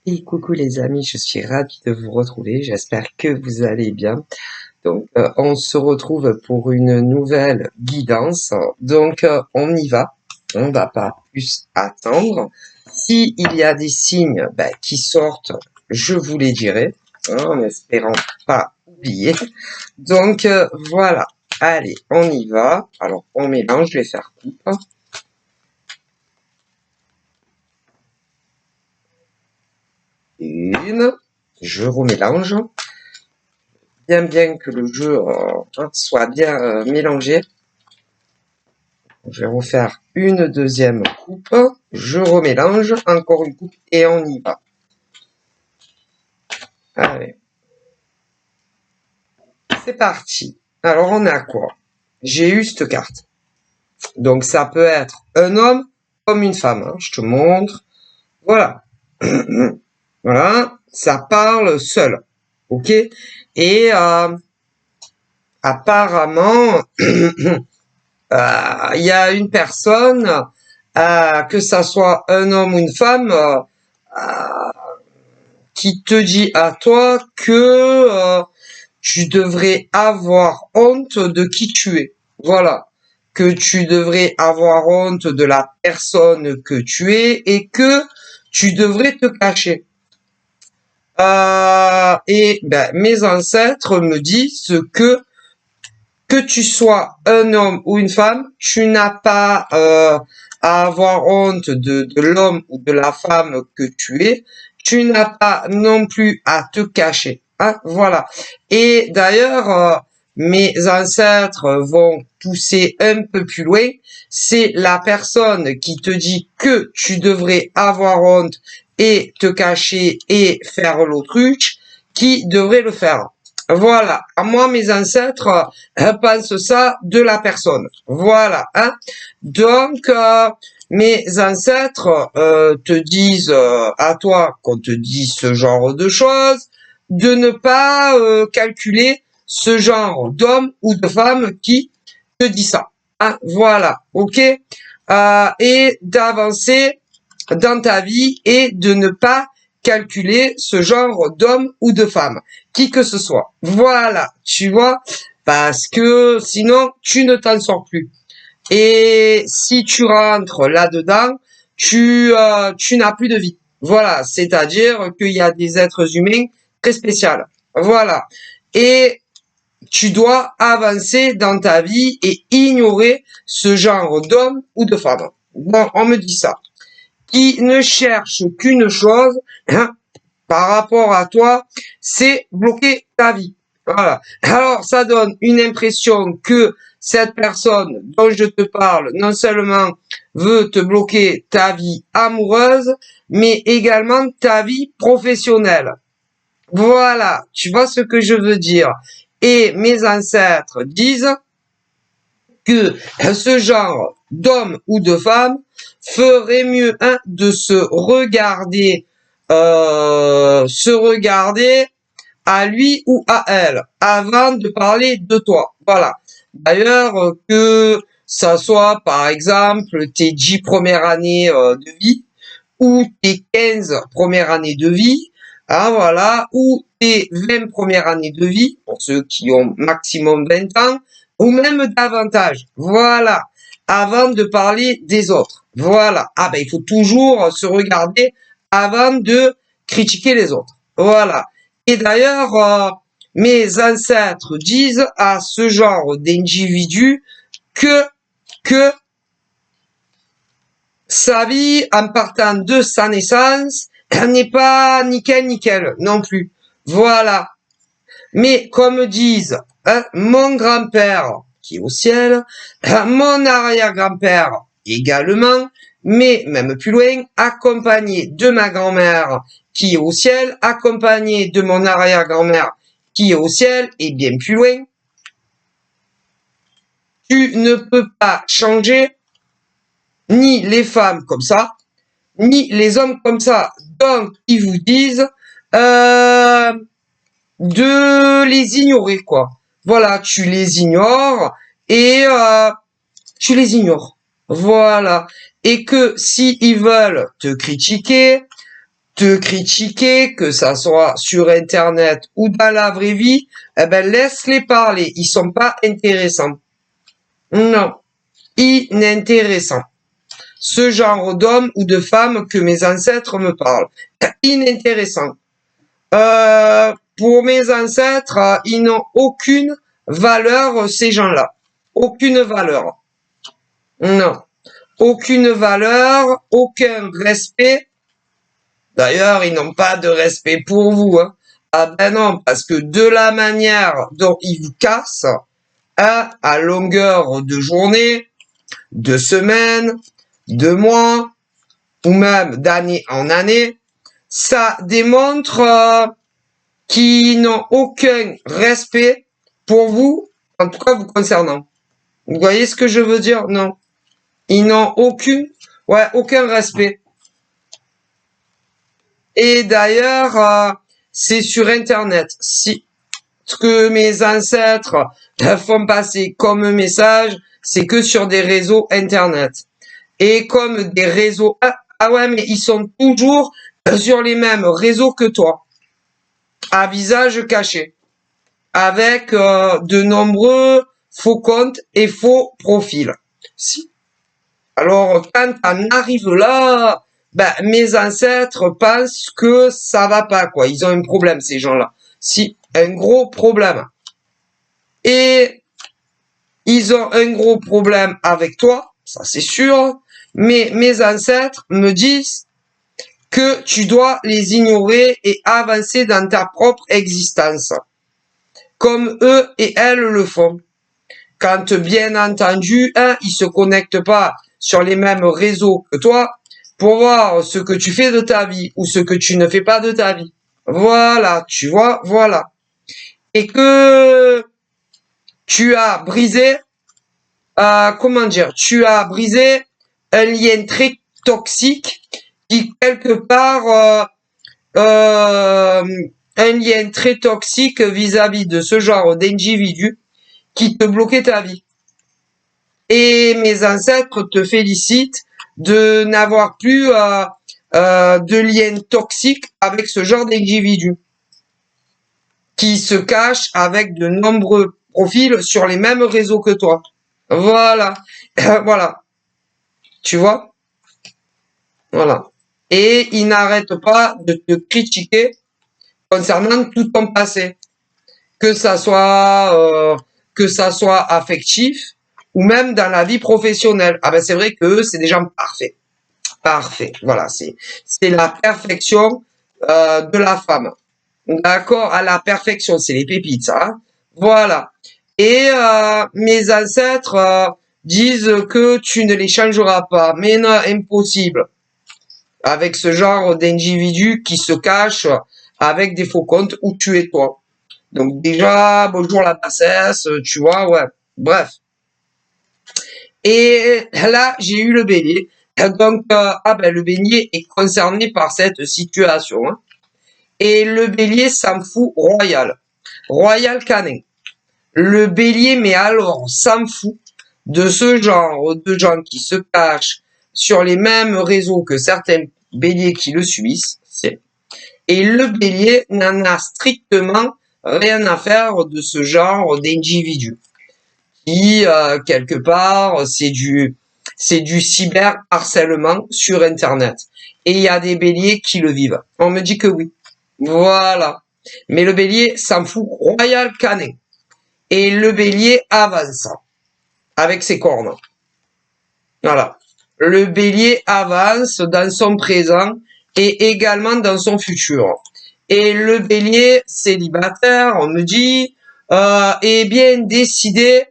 Et coucou les amis, je suis ravie de vous retrouver, j'espère que vous allez bien. Donc on se retrouve pour une nouvelle guidance, donc on y va, on va pas plus attendre. S'il y a des signes qui sortent, je vous les dirai, en espérant pas oublier. Donc voilà, allez, on y va. Alors on mélange, je vais faire coupe. Une, je remélange. Bien que le jeu soit bien mélangé. Je vais refaire une deuxième coupe. Je remélange encore une coupe et on y va. Allez. C'est parti. Alors on a quoi? J'ai eu cette carte. Donc ça peut être un homme comme une femme. Hein. Je te montre. Voilà. Voilà. Ça parle seul. Ok? Et apparemment, il y a une personne, que ça soit un homme ou une femme, qui te dit à toi que tu devrais avoir honte de qui tu es. Voilà. Que tu devrais avoir honte de la personne que tu es et que tu devrais te cacher. Mes ancêtres me disent que tu sois un homme ou une femme, tu n'as pas à avoir honte de l'homme ou de la femme que tu es. Tu n'as pas non plus à te cacher. Hein, voilà. Et d'ailleurs, mes ancêtres vont pousser un peu plus loin. C'est la personne qui te dit que tu devrais avoir honte et te cacher et faire l'autruche qui devrait le faire. Voilà. À moi, mes ancêtres pensent ça de la personne. Voilà. Hein. Donc, mes ancêtres te disent à toi, qu'on te dise ce genre de choses, de ne pas calculer ce genre d'homme ou de femme qui te dit ça. Hein. Voilà. Ok. Et d'avancer dans ta vie et de ne pas calculer ce genre d'homme ou de femme, qui que ce soit. Voilà, tu vois, parce que sinon, tu ne t'en sors plus. Et si tu rentres là-dedans, tu n'as plus de vie. Voilà, c'est-à-dire qu'il y a des êtres humains très spéciaux. Voilà. Et tu dois avancer dans ta vie et ignorer ce genre d'homme ou de femme. Bon, on me dit ça. Qui ne cherche qu'une chose, hein, par rapport à toi, c'est bloquer ta vie. Voilà. Alors, ça donne une impression que cette personne dont je te parle, non seulement veut te bloquer ta vie amoureuse, mais également ta vie professionnelle. Voilà. Tu vois ce que je veux dire. Et mes ancêtres disent que ce genre d'homme ou de femme ferait mieux de se regarder à lui ou à elle avant de parler de toi. Voilà. D'ailleurs, que ça soit par exemple tes 10 premières années de vie ou tes 15 premières années de vie, hein, voilà, ou tes 20 premières années de vie, pour ceux qui ont maximum 20 ans, ou même davantage. Voilà. Avant de parler des autres. Voilà. Il faut toujours se regarder avant de critiquer les autres. Voilà. Et d'ailleurs, mes ancêtres disent à ce genre d'individu que sa vie, en partant de sa naissance, n'est pas nickel non plus. Voilà. Mais comme disent mon grand-père qui est au ciel, mon arrière-grand-père également, mais même plus loin, accompagné de ma grand-mère qui est au ciel, accompagné de mon arrière-grand-mère qui est au ciel, et bien plus loin, tu ne peux pas changer ni les femmes comme ça, ni les hommes comme ça. Donc, ils vous disent de les ignorer, quoi. Voilà, tu les ignores et tu les ignores. Voilà. Et que si ils veulent te critiquer, te critiquer, que ça soit sur Internet ou dans la vraie vie, eh ben laisse-les parler. Ils sont pas intéressants. Non, inintéressants. Ce genre d'homme ou de femme que mes ancêtres me parlent. Inintéressant. Pour mes ancêtres, ils n'ont aucune valeur, ces gens-là. Aucune valeur. Non. Aucune valeur, aucun respect. D'ailleurs, ils n'ont pas de respect pour vous. Hein. Ah ben non, parce que de la manière dont ils vous cassent, hein, à longueur de journée, de semaine, de mois, ou même d'année en année, ça démontre qu'ils n'ont aucun respect pour vous, en tout cas vous concernant. Vous voyez ce que je veux dire? Non. Ils n'ont aucun respect. Et d'ailleurs, c'est sur Internet. Si ce que mes ancêtres font passer comme message, c'est que sur des réseaux Internet. Et comme des réseaux... Ah ouais, mais ils sont toujours sur les mêmes réseaux que toi. À visage caché. Avec de nombreux faux comptes et faux profils. Si. Alors, quand on arrive là, ben, mes ancêtres pensent que ça va pas, quoi. Ils ont un problème, ces gens-là. Si, un gros problème. Et ils ont un gros problème avec toi, ça c'est sûr. Mais mes ancêtres me disent que tu dois les ignorer et avancer dans ta propre existence. Comme eux et elles le font. Quand, bien entendu, ils se connectent pas sur les mêmes réseaux que toi pour voir ce que tu fais de ta vie ou ce que tu ne fais pas de ta vie. Voilà, tu vois, voilà. Et que tu as brisé, tu as brisé un lien très toxique qui, quelque part, un lien très toxique vis-à-vis de ce genre d'individu qui te bloquait ta vie. Et mes ancêtres te félicitent de n'avoir plus de lien toxique avec ce genre d'individu qui se cache avec de nombreux profils sur les mêmes réseaux que toi. Voilà. Voilà. Tu vois? Voilà. Et ils n'arrêtent pas de te critiquer concernant tout ton passé. Que ça soit affectif ou même dans la vie professionnelle. Ah ben c'est vrai que eux, c'est des gens parfaits. Parfait. Voilà, c'est la perfection de la femme. D'accord? À la perfection, c'est les pépites, ça. Hein. Voilà. Et mes ancêtres disent que tu ne les changeras pas. Mais non, impossible. Avec ce genre d'individu qui se cache avec des faux comptes où tu es toi. Donc déjà, bonjour la bassesse, tu vois, ouais. Bref. Et là, j'ai eu le bélier. Donc, le bélier est concerné par cette situation. Hein. Et le bélier s'en fout royal. Royal canin. Le bélier, mais alors, s'en fout de ce genre de gens qui se cachent sur les mêmes réseaux que certains béliers qui le subissent. Et le bélier n'en a strictement rien à faire de ce genre d'individu. Qui, quelque part, c'est du cyberharcèlement sur Internet. Et il y a des béliers qui le vivent. On me dit que oui. Voilà. Mais le bélier s'en fout royal canin. Et le bélier avance avec ses cornes. Voilà. Le bélier avance dans son présent et également dans son futur. Et le bélier célibataire, on me dit, est bien décidé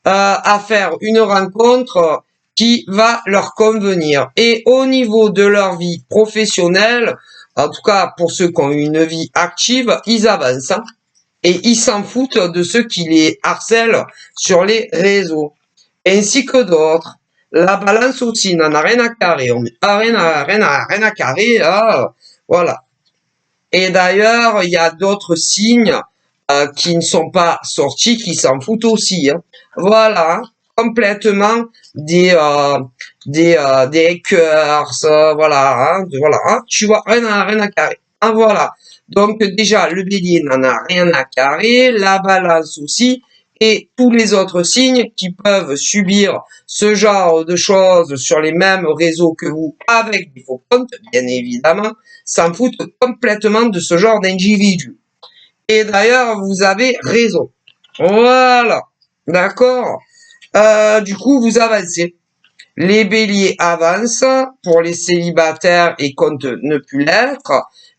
à faire une rencontre qui va leur convenir. Et au niveau de leur vie professionnelle, en tout cas pour ceux qui ont une vie active, ils avancent. Hein, et ils s'en foutent de ceux qui les harcèlent sur les réseaux. Ainsi que d'autres. La balance aussi n'en a rien à carrer. On n'a rien à carrer. Voilà. Et d'ailleurs, il y a d'autres signes qui ne sont pas sortis, qui s'en foutent aussi. Hein. Voilà. Complètement des des hackers, voilà, hein, voilà, hein, tu vois, rien à carrer. Ah, voilà. Donc, déjà, le bélier n'en a rien à carrer, la balance aussi, et tous les autres signes qui peuvent subir ce genre de choses sur les mêmes réseaux que vous, avec des faux comptes, bien évidemment, s'en foutent complètement de ce genre d'individus. Et d'ailleurs, vous avez raison. Voilà. D'accord. Du coup, vous avancez. Les béliers avancent pour les célibataires et comptent ne plus l'être.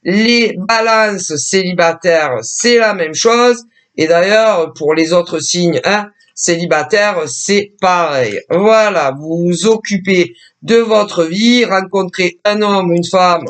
Les balances célibataires, c'est la même chose. Et d'ailleurs, pour les autres signes, hein, célibataires, c'est pareil. Voilà, vous vous occupez de votre vie, rencontrez un homme ou une femme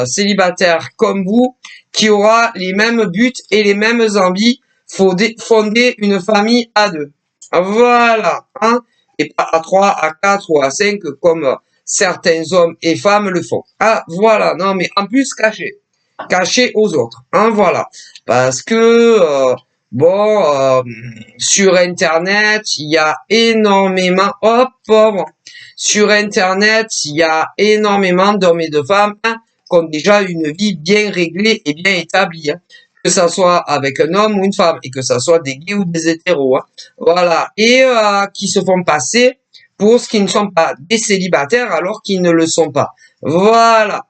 célibataire comme vous, qui aura les mêmes buts et les mêmes envies, fonder une famille à deux. Voilà, hein, et pas à 3, à 4 ou à 5 comme certains hommes et femmes le font. Ah, voilà, non, mais en plus caché aux autres, hein, voilà. Parce que, bon, sur Internet, il y a énormément, hop, pauvre, sur Internet, il y a énormément d'hommes et de femmes hein, qui ont déjà une vie bien réglée et bien établie. Hein que ça soit avec un homme ou une femme, et que ça soit des gays ou des hétéros, hein. Voilà, et qui se font passer pour ce qui ne sont pas des célibataires alors qu'ils ne le sont pas. Voilà,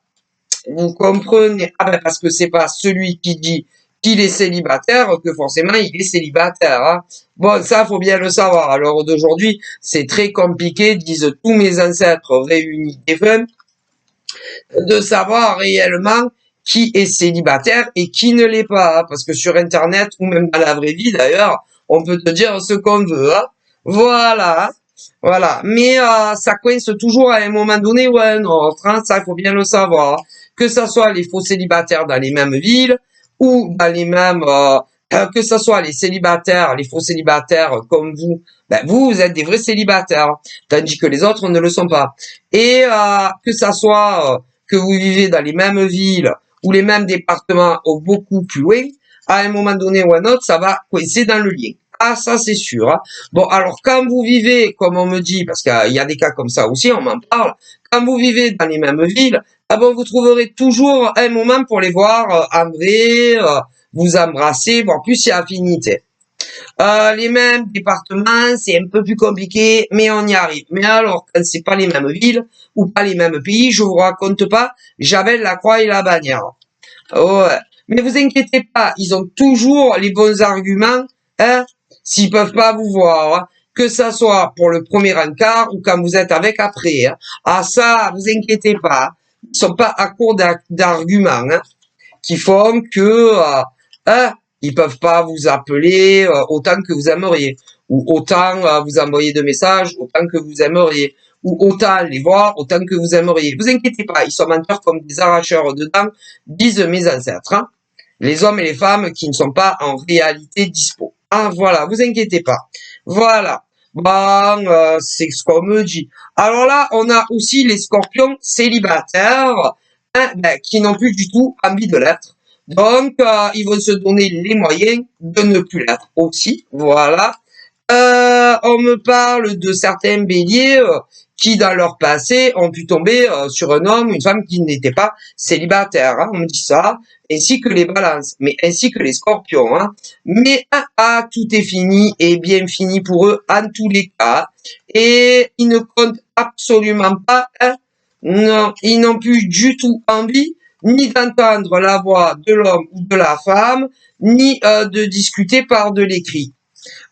vous comprenez. Ah ben parce que c'est pas celui qui dit qu'il est célibataire que forcément il est célibataire. Hein. Bon, ça faut bien le savoir. Alors d'aujourd'hui, c'est très compliqué, disent tous mes ancêtres réunis des femmes, de savoir réellement qui est célibataire et qui ne l'est pas. Hein, parce que sur Internet, ou même dans la vraie vie d'ailleurs, on peut te dire ce qu'on veut. Hein. Voilà. Hein. Voilà. Mais ça coince toujours à un moment donné ou à un autre. Hein, ça, il faut bien le savoir. Hein. Que ça soit les faux célibataires dans les mêmes villes ou dans les mêmes... que ce soit les célibataires, les faux célibataires comme vous, ben vous êtes des vrais célibataires, tandis que les autres ne le sont pas. Et que ça soit que vous vivez dans les mêmes villes ou les mêmes départements ou beaucoup plus loin, à un moment donné ou à un autre, ça va coincer dans le lien. Ah, ça c'est sûr. Hein. Bon, alors quand vous vivez, comme on me dit, parce qu'il y a des cas comme ça aussi, on m'en parle, quand vous vivez dans les mêmes villes, ah bon, vous trouverez toujours un moment pour les voir en vrai, vous embrasser, voire plus si affinité. Les mêmes départements, c'est un peu plus compliqué, mais on y arrive. Mais alors, quand c'est pas les mêmes villes ou pas les mêmes pays, je vous raconte pas, j'avais la croix et la bannière. Ouais. Mais vous inquiétez pas, ils ont toujours les bons arguments, hein, s'ils peuvent pas vous voir, hein. Que ça soit pour le premier encart ou quand vous êtes avec après. Hein. Ah ça, vous inquiétez pas, ils sont pas à court d'arguments, hein, qui font que hein, ils peuvent pas vous appeler autant que vous aimeriez, ou autant vous envoyer de messages autant que vous aimeriez, ou autant les voir autant que vous aimeriez. Vous inquiétez pas, ils sont menteurs comme des arracheurs de dents, disent mes ancêtres. Hein. Les hommes et les femmes qui ne sont pas en réalité dispo. Ah voilà, vous inquiétez pas. Voilà. Bon, c'est ce qu'on me dit. Alors là, on a aussi les scorpions célibataires hein, ben, qui n'ont plus du tout envie de l'être. Donc, ils vont se donner les moyens de ne plus l'être aussi. Voilà. On me parle de certains béliers qui, dans leur passé, ont pu tomber sur un homme ou une femme qui n'était pas célibataire. Hein, on me dit ça. Ainsi que les balances, mais ainsi que les scorpions. Hein. Mais tout est fini et bien fini pour eux en tous les cas. Et ils ne comptent absolument pas. Hein, non, ils n'ont plus du tout envie ni d'entendre la voix de l'homme ou de la femme, ni de discuter par de l'écrit.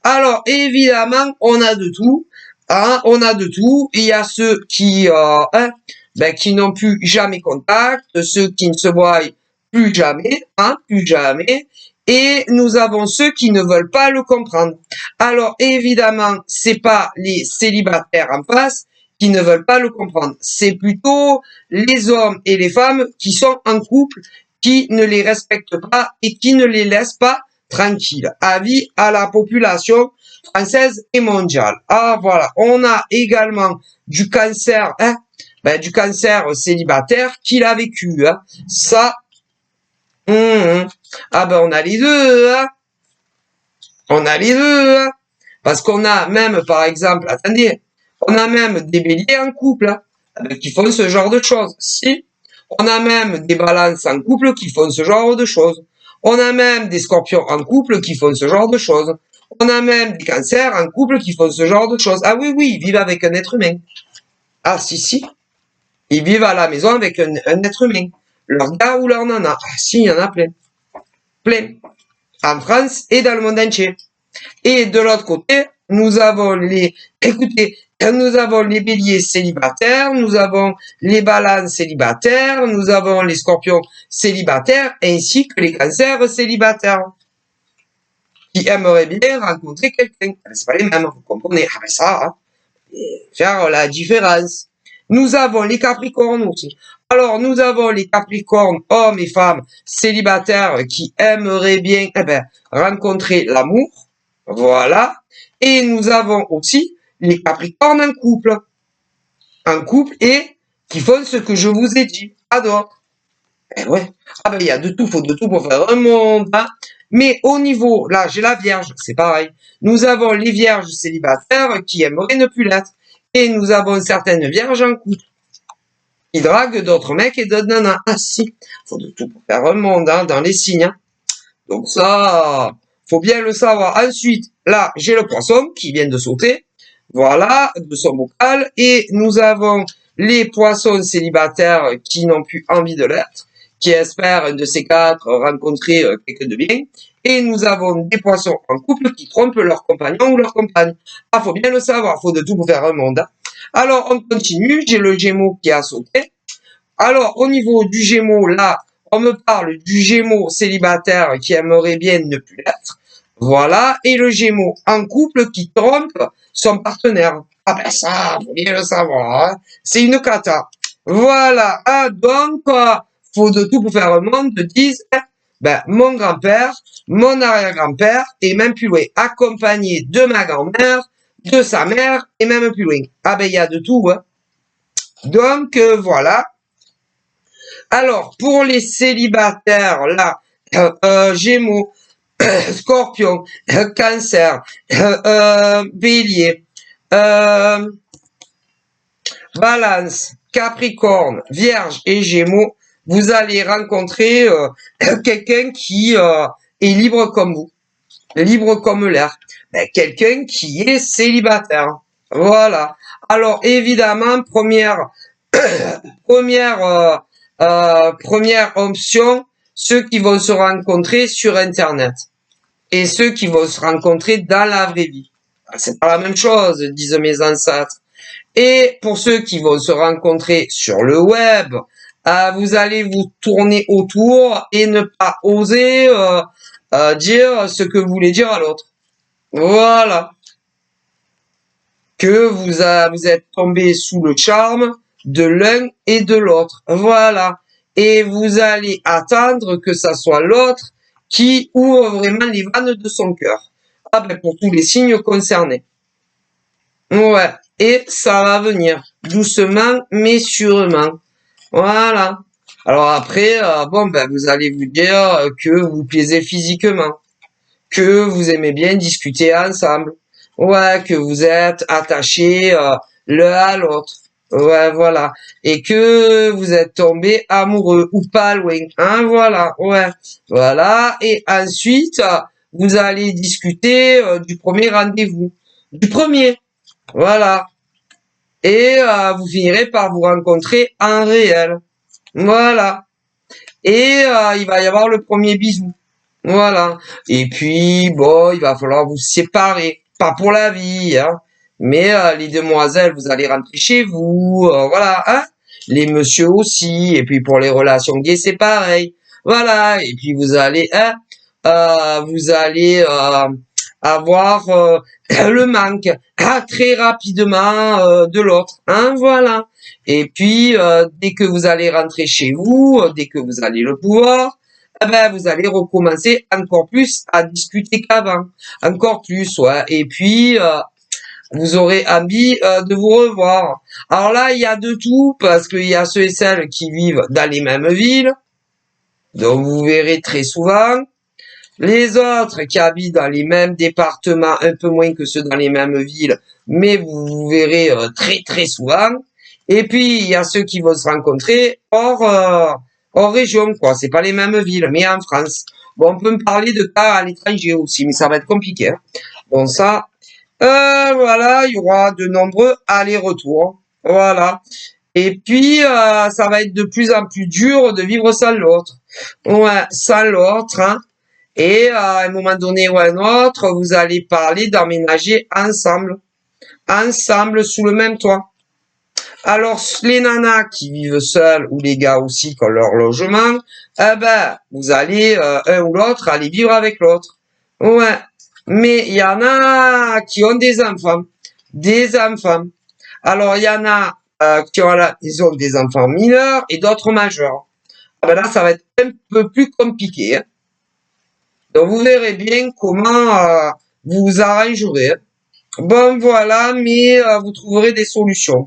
Alors, évidemment, on a de tout. Hein, on a de tout. Il y a ceux qui, hein, ben, qui n'ont plus jamais contact, ceux qui ne se voient plus jamais, hein, plus jamais. Et nous avons ceux qui ne veulent pas le comprendre. Alors, évidemment, c'est pas les célibataires en face qui ne veulent pas le comprendre. C'est plutôt les hommes et les femmes qui sont en couple, qui ne les respectent pas et qui ne les laissent pas tranquilles. Avis à la population française et mondiale. Ah voilà, on a également du cancer, hein, ben, du cancer célibataire qu'il a vécu. Hein. Ça, ah ben on a les deux. Hein. On a les deux. Hein. Parce qu'on a même, par exemple, attendez, On a même des béliers en couple qui font ce genre de choses. Si, on a même des balances en couple qui font ce genre de choses. On a même des scorpions en couple qui font ce genre de choses. On a même des cancers en couple qui font ce genre de choses. Ah oui, oui, ils vivent avec un être humain. Ah si, si. Ils vivent à la maison avec un être humain. Leur gars ou leur nana. Ah si, il y en a plein. Plein. En France et dans le monde entier. Et de l'autre côté, nous avons nous avons les béliers célibataires, nous avons les balances célibataires, nous avons les scorpions célibataires, ainsi que les cancers célibataires, qui aimeraient bien rencontrer quelqu'un. C'est pas les mêmes, vous comprenez? Ah ben ça, hein, faire la différence. Nous avons les capricornes aussi. Alors, nous avons les capricornes, hommes et femmes célibataires qui aimeraient bien rencontrer l'amour. Voilà. Et nous avons aussi les capricornes en couple. En couple et qui font ce que je vous ai dit. À d'autres. Eh ouais. Ah ben, il y a de tout, faut de tout pour faire un monde. Hein. Mais au niveau, là, j'ai la Vierge, c'est pareil. Nous avons les Vierges célibataires qui aimeraient ne plus l'être. Et nous avons certaines Vierges en couple. Qui draguent d'autres mecs et d'autres nanas. Ah si, faut de tout pour faire un monde hein, dans les signes. Hein. Donc ça, faut bien le savoir. Ensuite, là, j'ai le poisson qui vient de sauter. Voilà, de son bocal. Et nous avons les poissons célibataires qui n'ont plus envie de l'être, qui espèrent un de ces quatre rencontrer quelqu'un de bien. Et nous avons des poissons en couple qui trompent leur compagnon ou leur compagne. Ah, faut bien le savoir, faut de tout pour faire un monde. Hein. Alors, on continue. J'ai le Gémeaux qui a sauté. Alors, au niveau du Gémeaux, là, on me parle du Gémeaux célibataire qui aimerait bien ne plus l'être. Voilà. Et le Gémeaux en couple qui trompe son partenaire. Ah ben ça, faut bien le savoir. Hein. C'est une cata. Voilà. Ah, donc, faut de tout pour faire un monde, disent mon grand-père, mon arrière-grand-père, et même plus loin, accompagné de ma grand-mère, de sa mère, et même plus loin. Ah ben, il y a de tout, hein. Donc, voilà. Alors, pour les célibataires, là, Gémeaux, Scorpion, Cancer, Bélier, Balance, Capricorne, Vierge et Gémeaux, vous allez rencontrer quelqu'un qui est libre comme vous, libre comme l'air, quelqu'un qui est célibataire. Voilà. Alors évidemment, première option, ceux qui vont se rencontrer sur Internet et ceux qui vont se rencontrer dans la vraie vie. C'est pas la même chose, disent mes ancêtres. Et pour ceux qui vont se rencontrer sur le web, vous allez vous tourner autour et ne pas oser dire ce que vous voulez dire à l'autre. Voilà. Que vous êtes tombé sous le charme de l'un et de l'autre. Voilà. Et vous allez attendre que ça soit l'autre qui ouvre vraiment les vannes de son cœur. Ah ben, pour tous les signes concernés. Ouais. Et ça va venir. Doucement, mais sûrement. Voilà. Alors après, vous allez vous dire que vous plaisez physiquement. Que vous aimez bien discuter ensemble. Ouais, que vous êtes attachés l'un à l'autre. Ouais, voilà. Et que vous êtes tombés amoureux ou pas loin. Hein, voilà. Ouais. Voilà. Et ensuite, vous allez discuter du premier rendez-vous. Du premier. Voilà. Et vous finirez par vous rencontrer en réel. Voilà. Et il va y avoir le premier bisou. Voilà. Et puis, bon, il va falloir vous séparer. Pas pour la vie, hein. Mais les demoiselles, vous allez rentrer chez vous. Voilà, hein. Les messieurs aussi. Et puis pour les relations gays, c'est pareil. Voilà. Et puis vous allez, avoir le manque très rapidement de l'autre. Hein, voilà. Et puis, dès que vous allez rentrer chez vous, dès que vous allez le pouvoir, vous allez recommencer encore plus à discuter qu'avant. Encore plus, ouais. Et puis, vous aurez envie de vous revoir. Alors là, il y a de tout, parce qu'il y a ceux et celles qui vivent dans les mêmes villes, donc vous verrez très souvent. Les autres qui habitent dans les mêmes départements, un peu moins que ceux dans les mêmes villes, mais vous verrez très très souvent. Et puis il y a ceux qui vont se rencontrer hors région, quoi. C'est pas les mêmes villes, mais en France. Bon, on peut me parler de cas à l'étranger aussi, mais ça va être compliqué, hein. Bon, ça, voilà, il y aura de nombreux allers-retours. Voilà. Et puis, ça va être de plus en plus dur de vivre sans l'autre. Ouais, sans l'autre, hein. Et à un moment donné ou à un autre, vous allez parler d'emménager ensemble. Ensemble, sous le même toit. Alors, les nanas qui vivent seules, ou les gars aussi qui ont leur logement, eh ben, vous allez, un ou l'autre, aller vivre avec l'autre. Ouais. Mais il y en a qui ont des enfants. Des enfants. Alors, il y en a ils ont des enfants mineurs et d'autres majeurs. Ah ben là, ça va être un peu plus compliqué, hein. Donc, vous verrez bien comment vous vous arrangerez, hein. Bon, voilà, mais vous trouverez des solutions.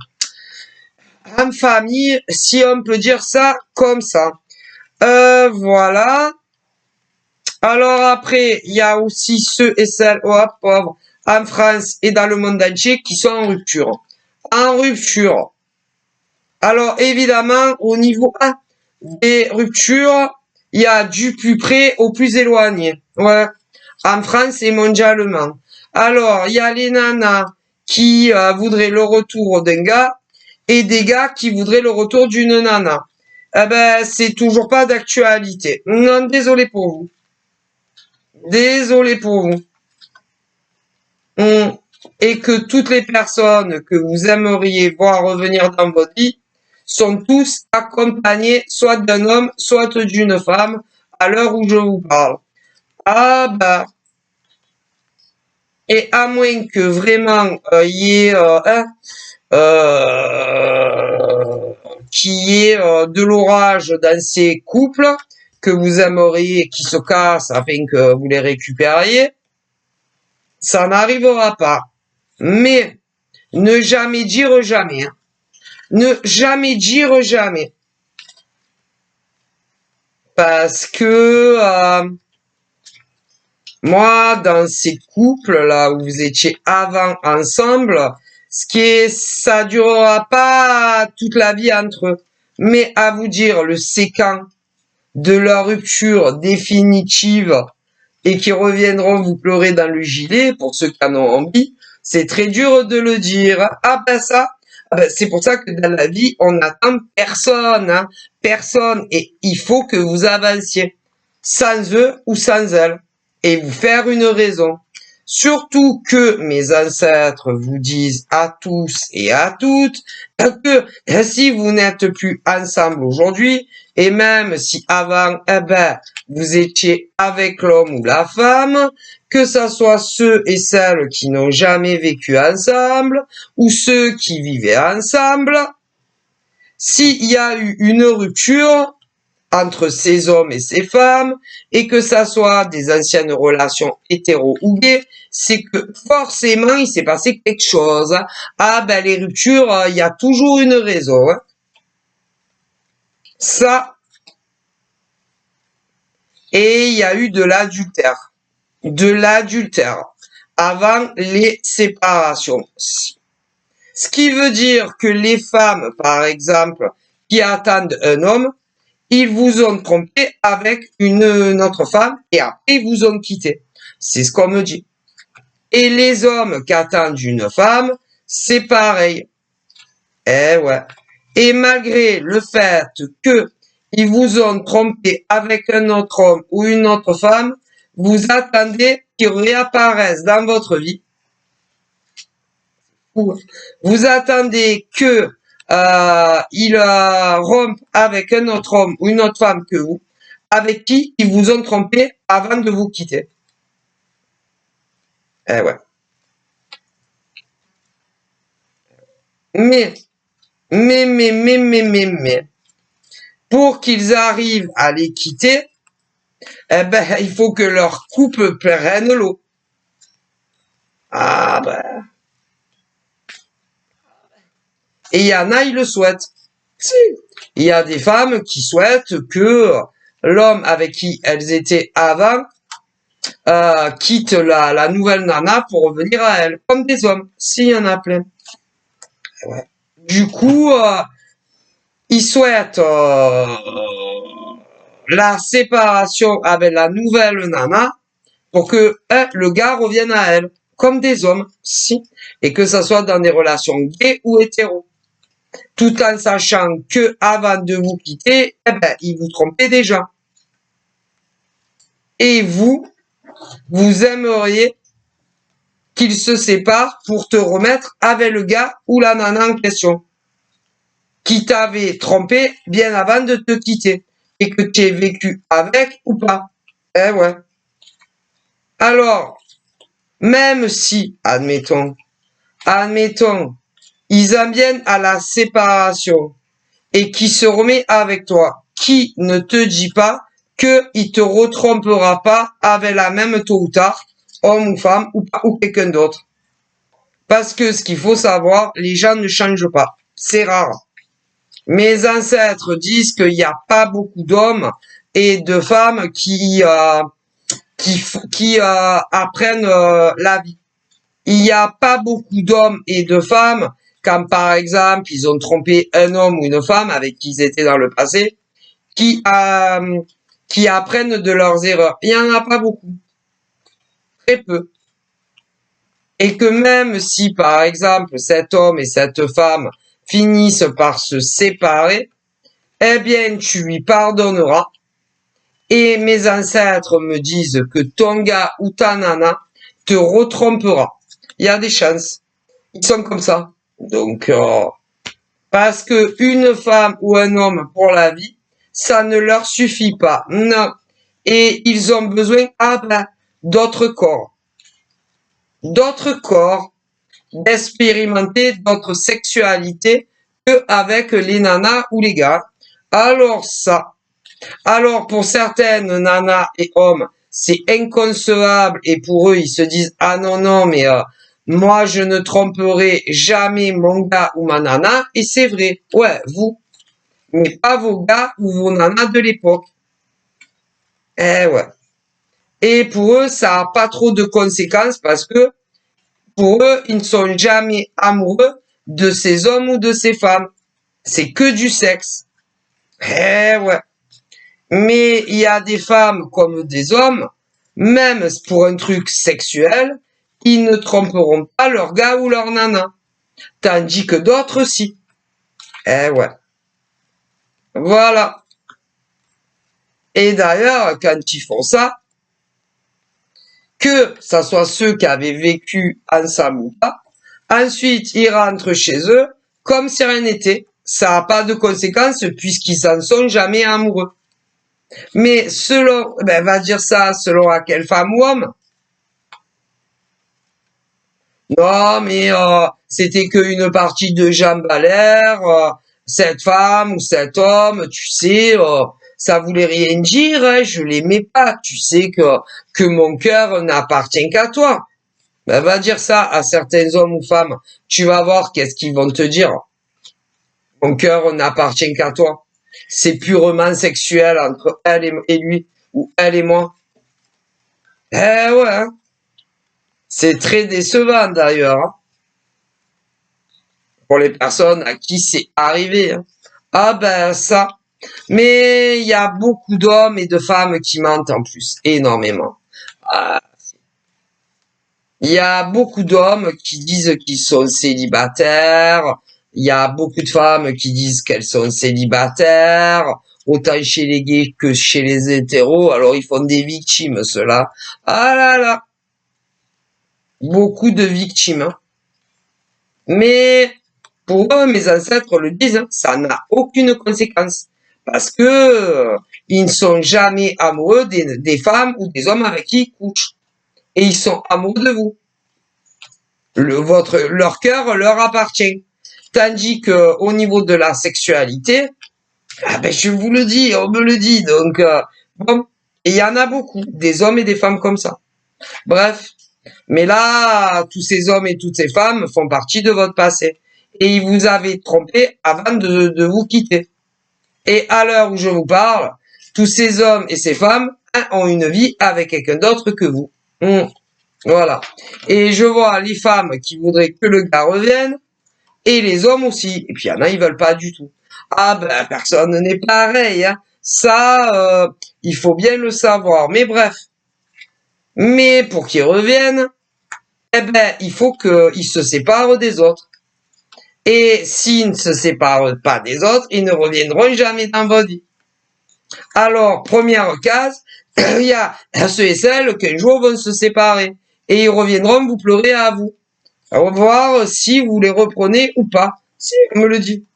En famille, si on peut dire ça comme ça. Voilà. Alors après, il y a aussi ceux et celles pauvres en France et dans le monde entier qui sont en rupture. En rupture. Alors évidemment, au niveau des ruptures, il y a du plus près au plus éloigné. Ouais. En France et mondialement. Alors, il y a les nanas qui voudraient le retour d'un gars et des gars qui voudraient le retour d'une nana. Eh ben, c'est toujours pas d'actualité. Non, désolé pour vous. Désolé pour vous. Et que toutes les personnes que vous aimeriez voir revenir dans votre vie sont tous accompagnés soit d'un homme, soit d'une femme à l'heure où je vous parle. Ah bah, et à moins que vraiment il y ait qu'il y ait de l'orage dans ces couples que vous aimeriez qui se cassent afin que vous les récupériez, ça n'arrivera pas. Mais ne jamais dire jamais, hein. Ne jamais dire jamais. Parce que moi, dans ces couples-là où vous étiez avant ensemble, ça durera pas toute la vie entre eux. Mais à vous dire le séquent de leur rupture définitive et qui reviendront vous pleurer dans le gilet, pour ceux qui en ont envie, c'est très dur de le dire. Ah ben ça, c'est pour ça que dans la vie, on n'attend personne, hein, personne, et il faut que vous avanciez, sans eux ou sans elles, et vous faire une raison. Surtout que mes ancêtres vous disent à tous et à toutes que si vous n'êtes plus ensemble aujourd'hui, et même si avant, vous étiez avec l'homme ou la femme, que ça soit ceux et celles qui n'ont jamais vécu ensemble, ou ceux qui vivaient ensemble, s'il y a eu une rupture entre ces hommes et ces femmes, et que ça soit des anciennes relations hétéro ou gays, c'est que forcément il s'est passé quelque chose. Ah ben les ruptures, il y a toujours une raison, hein. Ça, et il y a eu de l'adultère. De l'adultère avant les séparations. Ce qui veut dire que les femmes, par exemple, qui attendent un homme, ils vous ont trompé avec une autre femme et après ils vous ont quitté. C'est ce qu'on me dit. Et les hommes qui attendent une femme, c'est pareil. Eh ouais. Et malgré le fait que ils vous ont trompé avec un autre homme ou une autre femme, vous attendez qu'ils réapparaissent dans votre vie. Vous attendez que il rompe avec un autre homme ou une autre femme que vous, avec qui ils vous ont trompé avant de vous quitter. Eh ouais. Mais, pour qu'ils arrivent à les quitter, eh ben, il faut que leur couple prenne l'eau. Ah ben. Et il y en a, ils le souhaitent. Si. Il y a des femmes qui souhaitent que l'homme avec qui elles étaient avant, quittent la nouvelle nana pour revenir à elle, comme des hommes, s'il y en a plein. Ouais. Du coup, ils souhaitent la séparation avec la nouvelle nana pour que le gars revienne à elle, comme des hommes, si, et que ça soit dans des relations gays ou hétéros, tout en sachant que avant de vous quitter, ils vous trompaient déjà. Et vous aimeriez qu'ils se séparent pour te remettre avec le gars ou la nana en question, qui t'avait trompé bien avant de te quitter, et que tu aies vécu avec ou pas. Eh ouais. Alors, même si, admettons, ils en viennent à la séparation et qui se remet avec toi, qui ne te dit pas qu'il te retrompera pas avec la même tôt ou tard, homme ou femme ou quelqu'un d'autre. Parce que ce qu'il faut savoir, les gens ne changent pas. C'est rare. Mes ancêtres disent qu'il n'y a pas beaucoup d'hommes et de femmes qui apprennent la vie. Il n'y a pas beaucoup d'hommes et de femmes, quand par exemple ils ont trompé un homme ou une femme avec qui ils étaient dans le passé, qui apprennent de leurs erreurs. Il n'y en a pas beaucoup. Très peu. Et que même si par exemple cet homme et cette femme finissent par se séparer, eh bien tu lui pardonneras. Et mes ancêtres me disent que ton gars ou ta nana te retrompera. Il y a des chances. Ils sont comme ça. Donc, parce que une femme ou un homme pour la vie, ça ne leur suffit pas. Non. Et ils ont besoin d'autres corps. D'autres corps, d'expérimenter d'autres sexualités qu'avec les nanas ou les gars. Alors pour certaines nanas et hommes, c'est inconcevable et pour eux, ils se disent « Ah non, mais moi, je ne tromperai jamais mon gars ou ma nana. » Et c'est vrai, ouais, vous, mais pas vos gars ou vos nanas de l'époque. Eh ouais. Et pour eux, ça n'a pas trop de conséquences parce que pour eux, ils ne sont jamais amoureux de ces hommes ou de ces femmes. C'est que du sexe. Eh ouais. Mais il y a des femmes comme des hommes, même pour un truc sexuel, ils ne tromperont pas leur gars ou leur nana. Tandis que d'autres, si. Eh ouais. Voilà. Et d'ailleurs, quand ils font ça, que ça soit ceux qui avaient vécu ensemble ou pas, ensuite ils rentrent chez eux comme si rien n'était. Ça n'a pas de conséquences puisqu'ils s'en sont jamais amoureux. Mais selon, va dire ça selon à quelle femme ou homme. Non, mais c'était qu'une partie de jambes à l'air, cette femme ou cet homme, tu sais, ça voulait rien dire, hein, je l'aimais pas, tu sais que mon cœur n'appartient qu'à toi. Va dire ça à certains hommes ou femmes, tu vas voir qu'est-ce qu'ils vont te dire. Mon cœur n'appartient qu'à toi. C'est purement sexuel entre elle et lui, ou elle et moi. Eh ouais, hein. C'est très décevant d'ailleurs, hein, pour les personnes à qui c'est arrivé. Hein. Ah ben ça. Mais il y a beaucoup d'hommes et de femmes qui mentent en plus, énormément. Ah, il y a beaucoup d'hommes qui disent qu'ils sont célibataires. Il y a beaucoup de femmes qui disent qu'elles sont célibataires, autant chez les gays que chez les hétéros. Alors ils font des victimes, ceux-là. Ah là là. Beaucoup de victimes. Hein. Mais pour eux, mes ancêtres le disent, hein, ça n'a aucune conséquence. Parce que ils ne sont jamais amoureux des femmes ou des hommes avec qui ils couchent. Et ils sont amoureux de vous. Leur cœur leur appartient. Tandis que au niveau de la sexualité, je vous le dis, on me le dit. Donc, bon, et il y en a beaucoup, des hommes et des femmes comme ça. Bref. Mais là, tous ces hommes et toutes ces femmes font partie de votre passé. Et ils vous avaient trompé avant de vous quitter. Et à l'heure où je vous parle, tous ces hommes et ces femmes ont une vie avec quelqu'un d'autre que vous. Voilà. Et je vois les femmes qui voudraient que le gars revienne, et les hommes aussi. Et puis il y en a, ils veulent pas du tout. Ah ben, personne n'est pareil, hein. Ça, il faut bien le savoir. Mais bref. Mais pour qu'ils reviennent, eh ben, il faut qu'ils se séparent des autres. Et s'ils ne se séparent pas des autres, ils ne reviendront jamais dans votre vie. Alors, première case, il y a ceux et celles qu'un jour vont se séparer. Et ils reviendront vous pleurer à vous. On va voir si vous les reprenez ou pas. Si, on me le dit.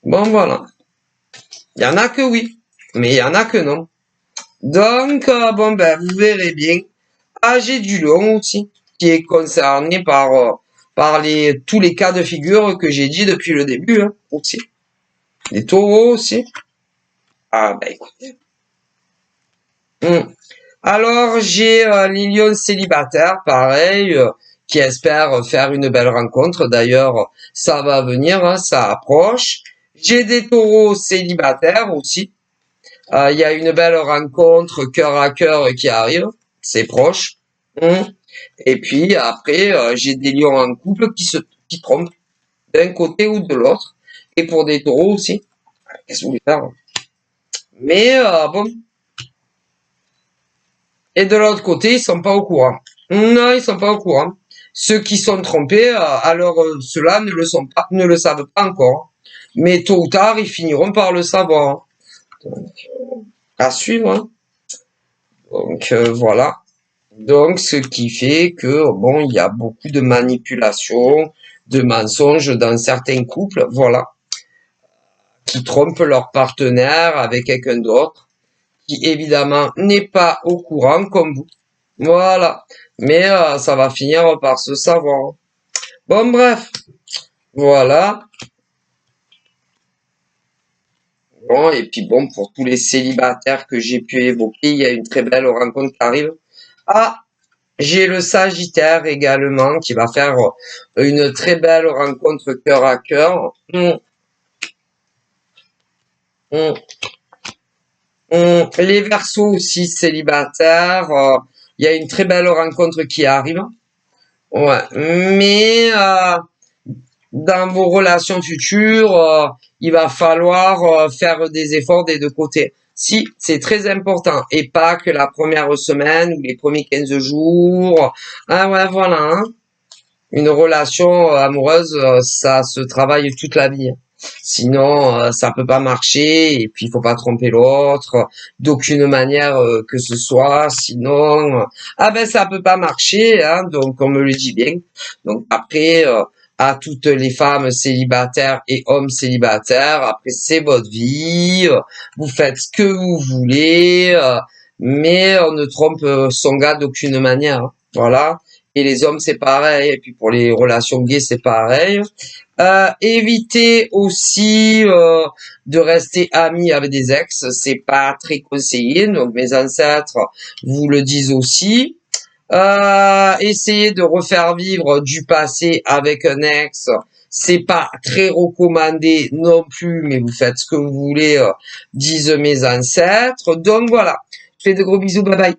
Bon, voilà. Il y en a que oui, mais il y en a que non. Donc, bon, ben, vous verrez bien. Ah, j'ai du lion aussi, qui est concerné par tous les cas de figure que j'ai dit depuis le début, hein, aussi. Les taureaux aussi. Ah, ben, écoutez. Alors, j'ai les lions célibataires, pareil, qui espèrent faire une belle rencontre. D'ailleurs, ça va venir, hein, ça approche. J'ai des taureaux célibataires aussi. Il y a une belle rencontre cœur à cœur qui arrive. C'est proche. Et puis après, j'ai des lions en couple qui trompent d'un côté ou de l'autre. Et pour des taureaux aussi. Qu'est-ce que vous voulez faire? Mais bon. Et de l'autre côté, ils sont pas au courant. Non, ils sont pas au courant. Ceux qui sont trompés, alors ceux-là ne le savent pas encore. Mais tôt ou tard, ils finiront par le savoir. Donc, à suivre. Hein. Donc voilà. Donc ce qui fait que bon, il y a beaucoup de manipulations, de mensonges dans certains couples, voilà, qui trompent leur partenaire avec quelqu'un d'autre, qui évidemment n'est pas au courant comme vous. Voilà. Mais ça va finir par se savoir. Bon, bref. Voilà. Bon, et puis bon, pour tous les célibataires que j'ai pu évoquer, il y a une très belle rencontre qui arrive. Ah, j'ai le Sagittaire également qui va faire une très belle rencontre cœur à cœur. Les Verseaux aussi célibataires, il y a une très belle rencontre qui arrive. Ouais, mais dans vos relations futures, il va falloir faire des efforts des deux côtés. Si, c'est très important. Et pas que la première semaine ou les premiers 15 jours. Ah ouais, voilà. Hein. Une relation amoureuse, ça se travaille toute la vie. Sinon, ça peut pas marcher. Et puis, il faut pas tromper l'autre d'aucune manière que ce soit. Sinon, ah ben ça peut pas marcher. Hein, donc, on me le dit bien. Donc après, à toutes les femmes célibataires et hommes célibataires, après c'est votre vie. Vous faites ce que vous voulez. Mais on ne trompe son gars d'aucune manière. Hein, voilà. Et les hommes, c'est pareil. Et puis pour les relations gays, c'est pareil. Évitez aussi de rester amis avec des ex. C'est pas très conseillé. Donc mes ancêtres vous le disent aussi. Essayez de refaire vivre du passé avec un ex. C'est pas très recommandé non plus, mais vous faites ce que vous voulez, disent mes ancêtres. Donc voilà. Je fais de gros bisous. Bye bye.